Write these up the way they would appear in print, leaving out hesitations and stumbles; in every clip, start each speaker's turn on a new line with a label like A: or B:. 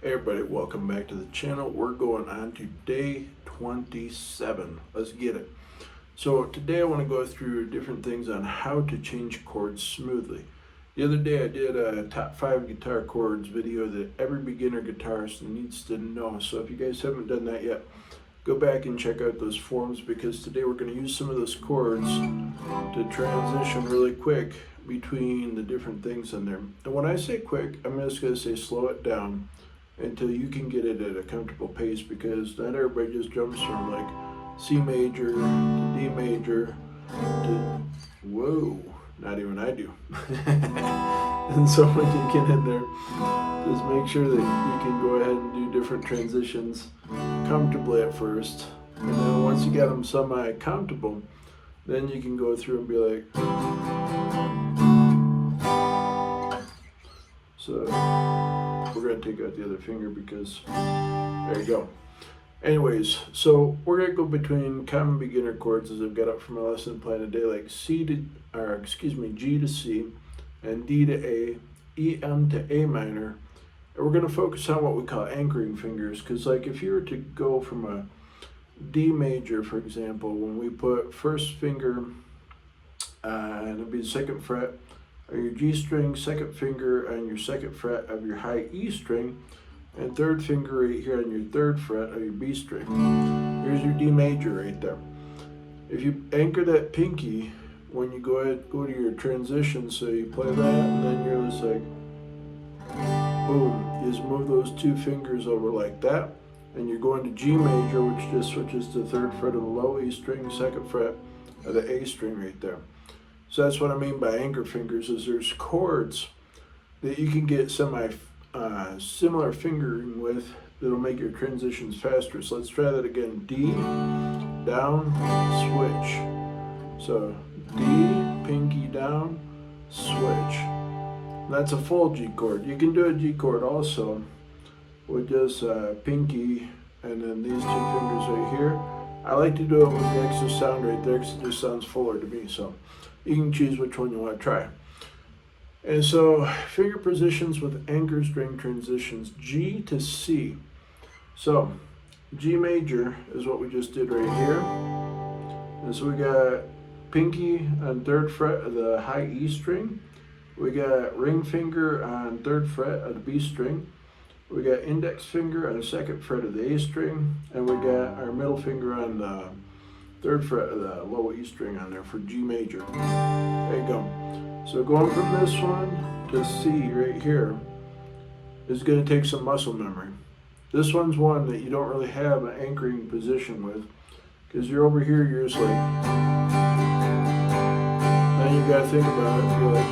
A: Hey everybody, welcome back to the channel. We're going on to day 27. Let's get it. So today I want to go through different things on how to change chords smoothly. The other day I did a top 5 guitar chords video that every beginner guitarist needs to know. So if you guys haven't done that yet, go back and check out those forums, because today we're going to use some of those chords to transition really quick between the different things in there. And when I say quick, I'm just going to say slow it down until you can get it at a comfortable pace, because not everybody just jumps from like C major to D major to, whoa, not even I do. And so when you get in there, just make sure that you can go ahead and do different transitions comfortably at first, and then once you get them semi-comfortable, then you can go through and be like, so we're going to take out the other finger because there you go. Anyways, so we're going to go between common beginner chords as I've got up for my lesson plan today, like G to C, and D to A, E, M to A minor. And we're going to focus on what we call anchoring fingers, because like if you were to go from a D major, for example, when we put first finger and it'll be the second fret of your G string, second finger on your second fret of your high E string, and third finger right here on your third fret of your B string. Here's your D major right there. If you anchor that pinky when you go to your transition, so you play that and then you're just like, boom, you just move those two fingers over like that, and you're going to G major, which just switches to third fret of the low E string, second fret of the A string right there. So that's what I mean by anchor fingers, is there's chords that you can get similar fingering with that'll make your transitions faster. So let's try that again. D, down, switch. So D, pinky down, switch. That's a full G chord. You can do a G chord also with just pinky and then these two fingers right here. I like to do it with the extra sound right there because it just sounds fuller to me. So you can choose which one you want to try. And so finger positions with anchor string transitions, G to C. So G major is what we just did right here. And so we got pinky on third fret of the high E string. We got ring finger on third fret of the B string. We got index finger on the second fret of the A string. And we got our middle finger on the third fret of the low E string on there for G major. There you go. So going from this one to C right here is going to take some muscle memory. This one's one that you don't really have an anchoring position with, because you're over here, you're just like, then you got to think about it. You're like,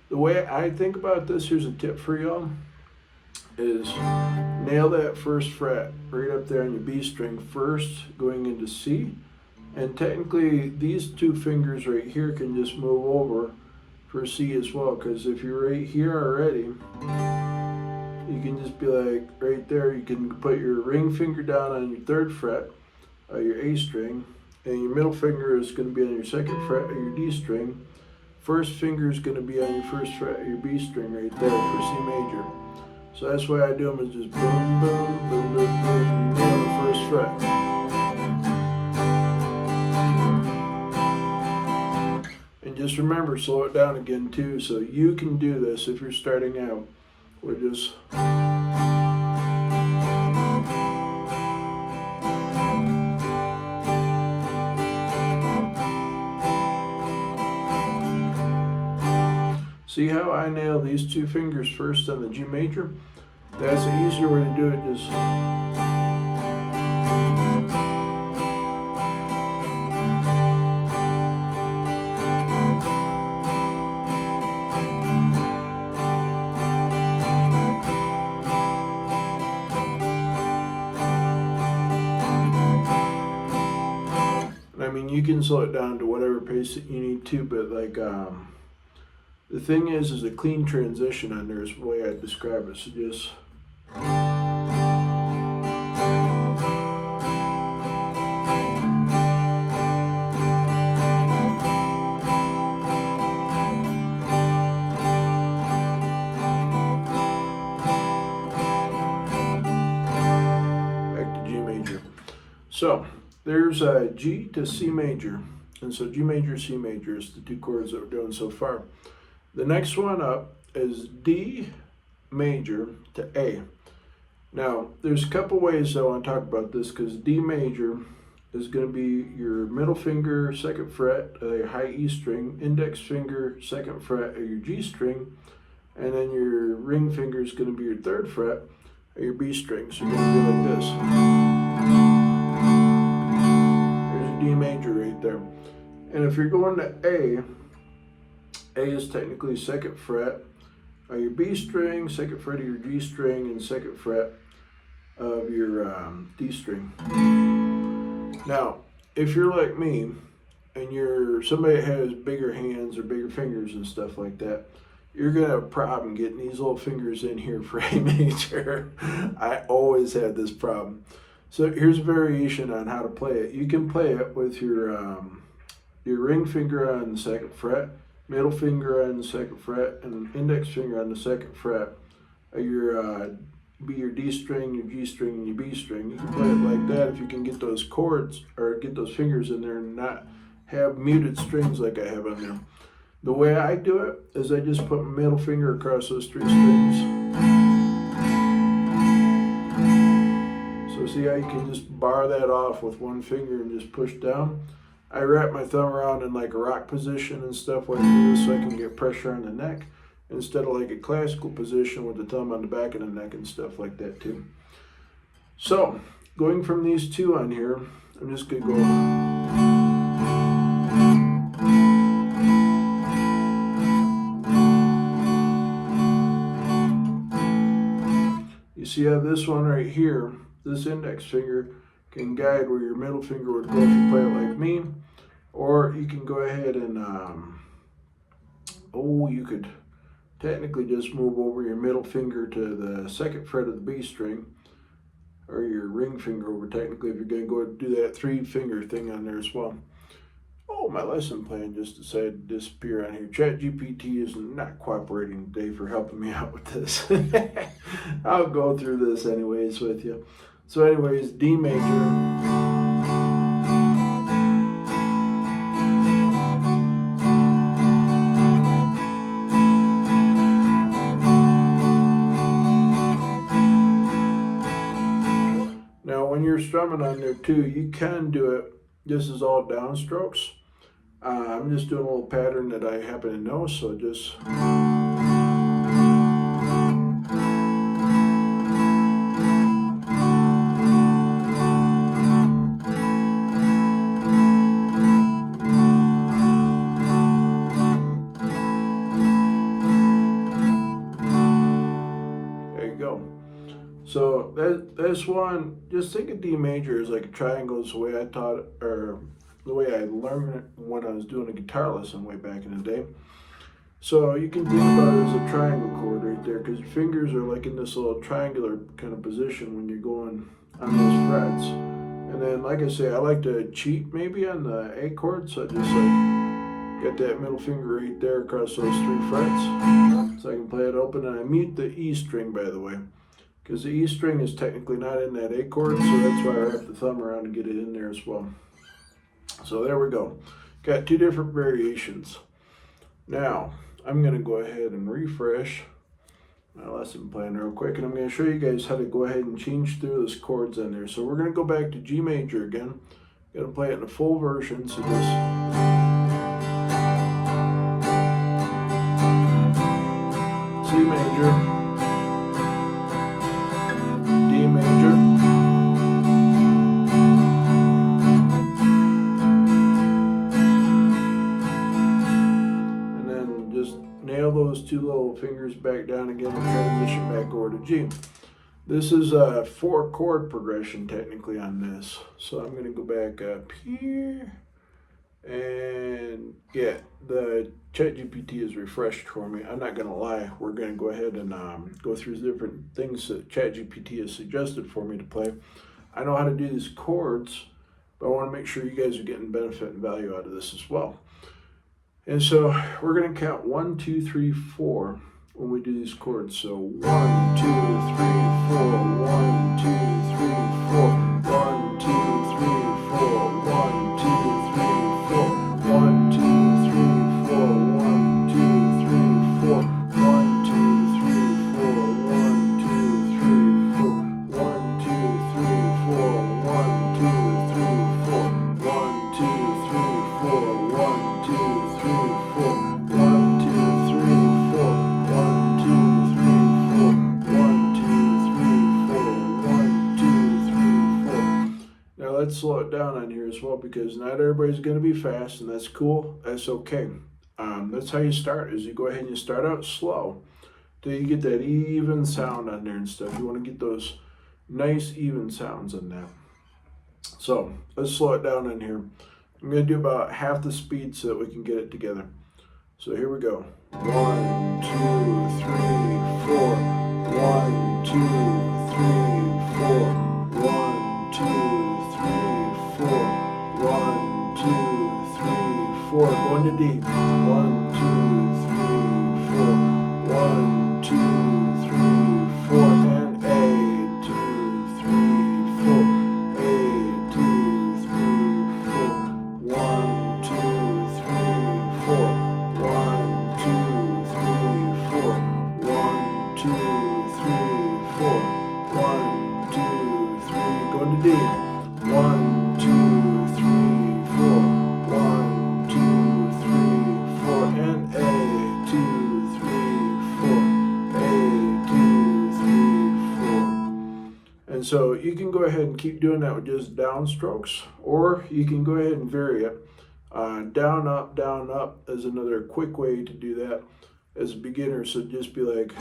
A: the way I think about this, here's a tip for y'all, is nail that first fret right up there on your B string first, going into C. And technically these two fingers right here can just move over for C as well, because if you're right here already, you can just be like right there, you can put your ring finger down on your third fret of your A string, and your middle finger is going to be on your second fret of your D string. First finger is going to be on your first fret of your B string right there for C major. So that's why I do them, is just boom, boom, boom, boom, boom, nail the first fret. And just remember, slow it down again too, so you can do this if you're starting out. We're just... See how I nail these two fingers first on the G major? That's the easier way to do it. Just I mean, you can slow it down to whatever pace that you need to, but like the thing is a clean transition on there is the way I describe it. So just So there's G to C major. And so G major, C major is the two chords that we're doing so far. The next one up is D major to A. Now, there's a couple ways I want to talk about this, because D major is going to be your middle finger, 2nd fret of your high E string, index finger, 2nd fret of your G string, and then your ring finger is going to be your 3rd fret of your B string. So you're going to be like this. There's a D major right there. And if you're going to A is technically 2nd fret of your B string, 2nd fret of your G string, and 2nd fret of your D string. Now, if you're like me and you're somebody that has bigger hands or bigger fingers and stuff like that, you're gonna have a problem getting these little fingers in here for A major. I always had this problem. So here's a variation on how to play it. You can play it with your ring finger on the 2nd fret, middle finger on the 2nd fret, and index finger on the 2nd fret of your be your D string, your G string, and your B string. You can play it like that if you can get those chords or get those fingers in there and not have muted strings like I have on there. The way I do it is I just put my middle finger across those 3 strings. So see how you can just bar that off with one finger and just push down? I wrap my thumb around in like a rock position and stuff like this so I can get pressure on the neck, instead of like a classical position with the thumb on the back of the neck and stuff like that too. So, going from these two on here, I'm just going to go. You see how this one right here, this index finger, can guide where your middle finger would go if you play it like me. Or you can go ahead and, you could technically just move over your middle finger to the 2nd fret of the B string, or your ring finger over technically if you're going to go do that 3-finger thing on there as well. Oh, my lesson plan just decided to disappear on here. ChatGPT is not cooperating today for helping me out with this. I'll go through this anyways with you. So anyways, D major. When you're strumming on there too, you can do it. This is all downstrokes. I'm just doing a little pattern that I happen to know, so just. There you go. So that's one, just think of D major as like a triangle is the way I taught it, or the way I learned it when I was doing a guitar lesson way back in the day. So you can think about it as a triangle chord right there, because your fingers are like in this little triangular kind of position when you're going on those frets. And then, like I say, I like to cheat maybe on the A chord, so I just like get that middle finger right there across those 3 frets, so I can play it open. And I mute the E string, by the way, because the E string is technically not in that A chord, so that's why I wrap the thumb around to get it in there as well. So there we go. Got 2 different variations. Now, I'm going to go ahead and refresh my lesson plan real quick, and I'm going to show you guys how to go ahead and change through those chords in there. So we're going to go back to G major again. Going to play it in a full version, so just. C major, D major, and then just nail those 2 little fingers back down again and transition back over to G. This is a 4-chord progression technically on this. So I'm going to go back up here. And yeah, the ChatGPT is refreshed for me. I'm not going to lie. We're going to go ahead and go through the different things that ChatGPT has suggested for me to play. I know how to do these chords, but I want to make sure you guys are getting benefit and value out of this as well. And so we're going to count 1, 2, 3, 4 when we do these chords. So 1, 2, 3, 4, 1, 2, 3, 4, 1, 2, 3, Let's slow it down on here as well, because not everybody's going to be fast, and that's cool. That's okay. That's how you start, is you go ahead and you start out slow till you get that even sound on there and stuff. You want to get those nice even sounds on that. So let's slow it down on here. I'm going to do about half the speed so that we can get it together. So here we go. 1, 2, 3, 4. 1, 2, 3, 4. 1, 2, 3, 4. 1, 2, 3, 4. Going to D. 1, 2, 3, 4. 1, 2, 3, 4. And A. 2, 3, 4. A. 2, 3, 4. 1, 2, 3, 4. 1, 2, 3, 4. 1, 2, 3, 4. 1, 2, 3. Going to D. 1, 2, 3, 4. 1, 2, 3, 4. And A. 2, 3, 4. A. 2, 3, 4. And so you can go ahead and keep doing that with just downstrokes, or you can go ahead and vary it. Down, up is another quick way to do that as a beginner. So just be like,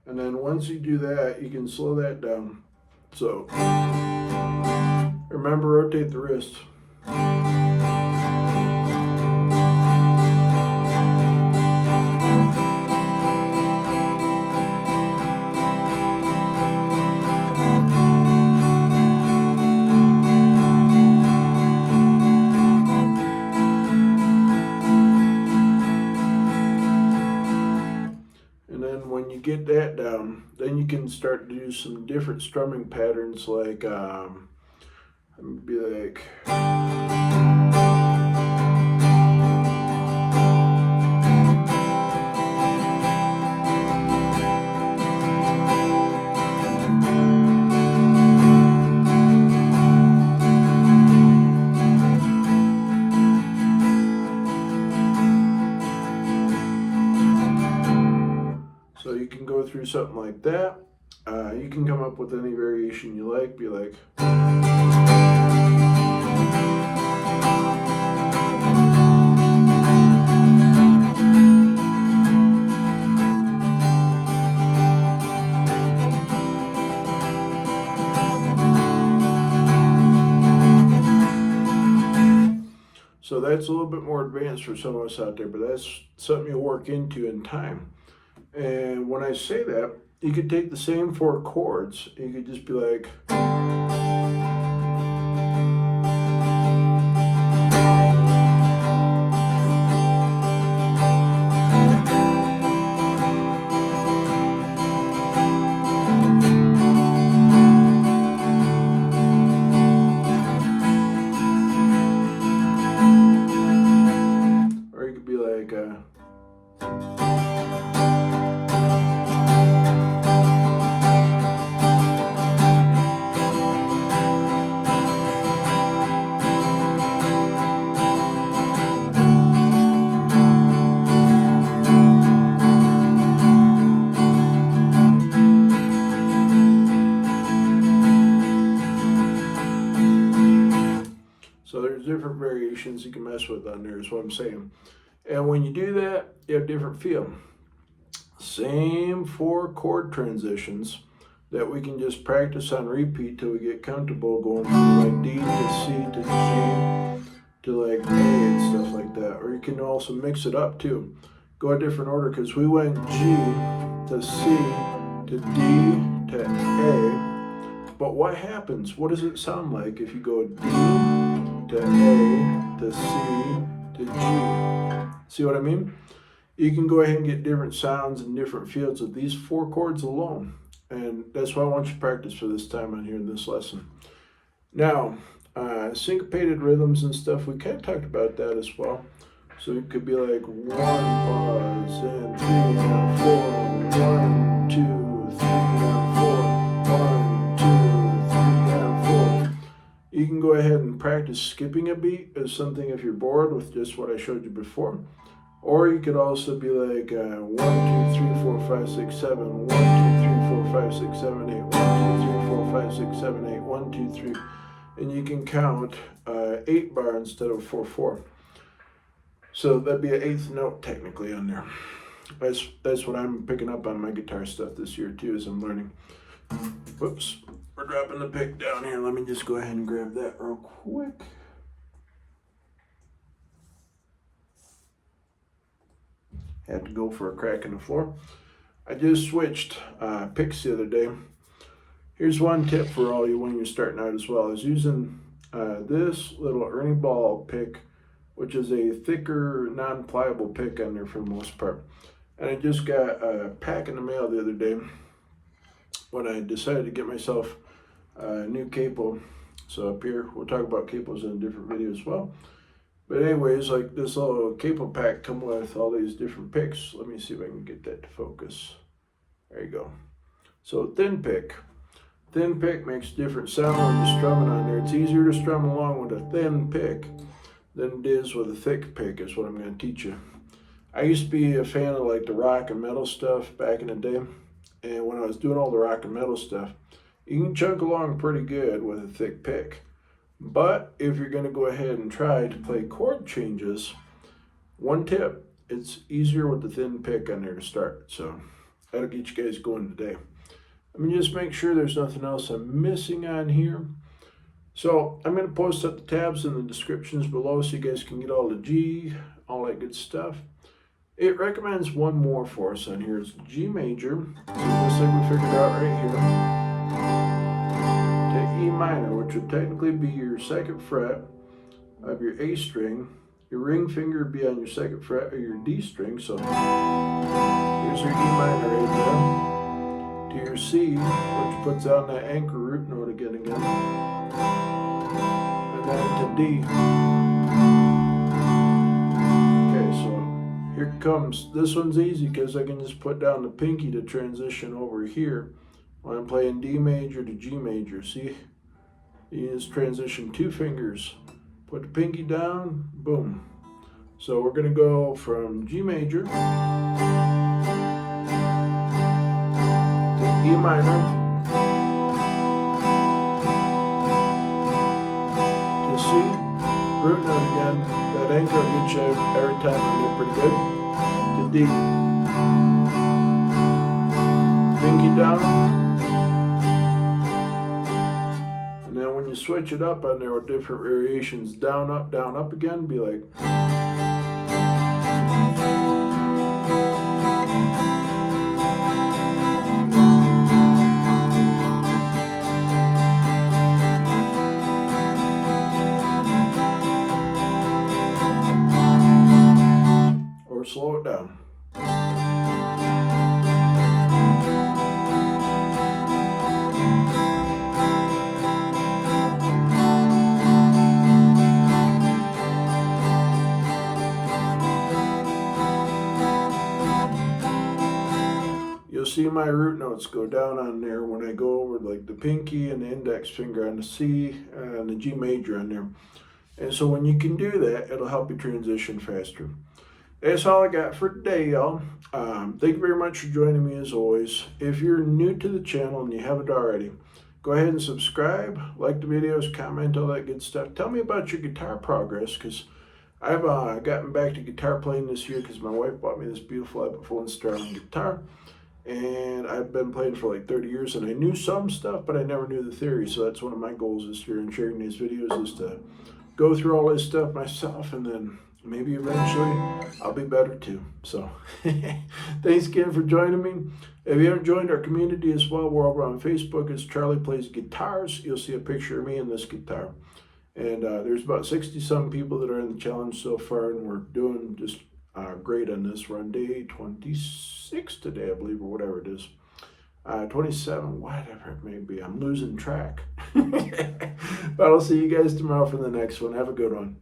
A: and then once you do that, you can slow that down. So remember, rotate the wrist. And then when you get that down, then you can start to do some different strumming patterns, like be like, so you can go through something like that. You can come up with any variation you like. Be like, so that's a little bit more advanced for some of us out there, but that's something you'll work into in time. And when I say that, you could take the same 4 chords, you could just be like, or you could be like, so there's different variations you can mess with on there, is what I'm saying. And when you do that, you have different feel. Same 4 chord transitions that we can just practice on repeat till we get comfortable, going from like D to C to G to like A and stuff like that. Or you can also mix it up too. Go a different order, because we went G to C to D to A. But what happens? What does it sound like if you go D to A to C to G? See what I mean? You can go ahead and get different sounds and different feels with these 4 chords alone. And that's why I want you to practice for this time on here in this lesson. Now, syncopated rhythms and stuff, we kind of talked about that as well. So it could be like 1 pause and 3 and 4, 1, 2, 3 and 4, 1, 2, 3 and 4. You can go ahead and practice skipping a beat as something if you're bored with just what I showed you before. Or you could also be like 1, 2, 3, 4, 5, 6, 7, 1, 2, 3, 4, 5, 6, 7, 8, 1, 2, 3, 4, 5, 6, 7, 8, 1, 2, 3. And you can count 8 bar instead of 4, 4. So that'd be an 8th note technically on there. That's what I'm picking up on my guitar stuff this year too as I'm learning. Whoops, we're dropping the pick down here. Let me just go ahead and grab that real quick. Had to go for a crack in the floor. I just switched picks the other day. Here's one tip for all you when you're starting out as well, is using this little Ernie Ball pick, which is a thicker, non-pliable pick on there for the most part. And I just got a pack in the mail the other day when I decided to get myself a new capo. So up here, we'll talk about capos in a different video as well. But anyways, like this little capo pack come with all these different picks. Let me see if I can get that to focus. There you go. So thin pick. Thin pick makes different sound when you're strumming on there. It's easier to strum along with a thin pick than it is with a thick pick, is what I'm going to teach you. I used to be a fan of like the rock and metal stuff back in the day. And when I was doing all the rock and metal stuff, you can chunk along pretty good with a thick pick. But if you're going to go ahead and try to play chord changes, one tip, it's easier with the thin pick on there to start. So that'll get you guys going today. Let me just make sure there's nothing else I'm missing on here. So I'm going to post up the tabs in the descriptions below so you guys can get all the G, all that good stuff. It recommends one more for us on here. It's G major, so just like we figured out right here, to E minor, which would technically be your 2nd fret of your A string. Your ring finger would be on your 2nd fret of your D string. So here's your E minor right there. To your C, which puts on that anchor root note again. And then to D. Okay, so here comes, this one's easy because I can just put down the pinky to transition over here when I'm playing D major to G major. See, you just transition 2 fingers, put the pinky down, boom. So we're going to go from G major to E minor to C, root note again. That anchor will get you every time and get pretty good. To D, pinky down, and then when you switch it up on there with different variations, down, up again, be like. Slow it down. You'll see my root notes go down on there when I go over like the pinky and the index finger on the C and the G major on there. And so when you can do that, it'll help you transition faster. That's all I got for today, y'all. Thank you very much for joining me as always. If you're new to the channel and you haven't already, go ahead and subscribe, like the videos, comment, all that good stuff. Tell me about your guitar progress, because I've gotten back to guitar playing this year because my wife bought me this beautiful Epiphone Strumming guitar. And I've been playing for like 30 years, and I knew some stuff, but I never knew the theory. So that's one of my goals this year in sharing these videos, is to go through all this stuff myself, and then maybe eventually I'll be better too. So thanks again for joining me. If you haven't joined our community as well, we're over on Facebook. It's Charlie Plays Guitars. You'll see a picture of me and this guitar. And there's about 60-some people that are in the challenge so far, and we're doing just great on this. We're on day 26 today, I believe, or whatever it is. 27, whatever it may be. I'm losing track. But I'll see you guys tomorrow for the next one. Have a good one.